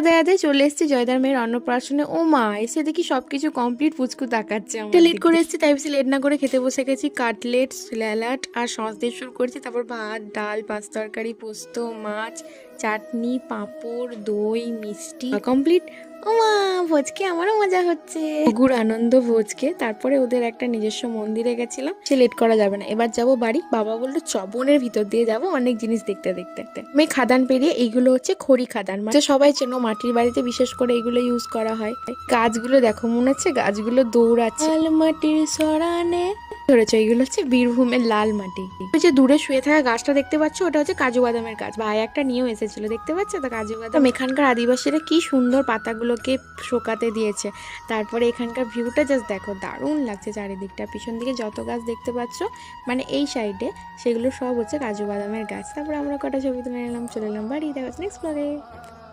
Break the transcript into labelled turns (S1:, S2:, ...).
S1: রাধে রাধে, চলে এসেছি জয়দার মেয়ের অন্নপ্রাশনে। ও মা, এসে দেখি সবকিছু কমপ্লিট, পুচকু তাকাচ্ছে। আমরা লেট করে এসেছি, তাই বেশি লেট না করে খেতে বসে গেছি। কাটলেট, স্যালাড আর সস দিয়ে শুরু করেছি। তারপর ভাত, ডাল, পাঁচ তরকারি, পোস্ত, মাছ, চাটনি, পাঁপড়, দই, মিষ্টি কমপ্লিট। ও মা, ভোজকে আমারও মজা হচ্ছে, গুড় আনন্দ ভোজকে। তারপরে ওদের একটা নিজস্ব মন্দিরে গেছিলাম, সে লেট করা যাবে না, এবার যাব বাড়ি। বাবা বললো বনের ভিতর দিয়ে যাব, অনেক জিনিস দেখতে দেখতে। আমি খাদান পেরিয়ে, এইগুলো হচ্ছে খড়ি খাদান, মানে সবাই চেনো, মাটির বাড়িতে বিশেষ করে এগুলো ইউজ করা হয়। গাছগুলো দেখো, মনে হচ্ছে গাছগুলো দৌড়াচ্ছে। লাল মাটির সরানে ধরেছে, এইগুলো হচ্ছে বীরভূমের লাল মাটি। ওই যে দূরে শুয়ে থাকা গাছটা দেখতে পাচ্ছ, ওটা হচ্ছে কাজু বাদামের গাছ। ভাই একটা নিয়েও এসেছিল, দেখতে পাচ্ছ তো কাজু বাদাম। এখানকার আদিবাসীরা কি সুন্দর পাতাগুলোকে শোকাতে দিয়েছে। তারপরে এখানকার ভিউটা জাস্ট দেখো, দারুণ লাগছে চারিদিকটা। পিছন দিকে যত গাছ দেখতে পাচ্ছ, মানে এই সাইডে, সেগুলো সব হচ্ছে কাজু বাদামের গাছ। তারপরে আমরা কটা ছবি তুলে নিলাম, চলে এলাম বাড়ি। দেখা হচ্ছে নেক্সট ব্লগে।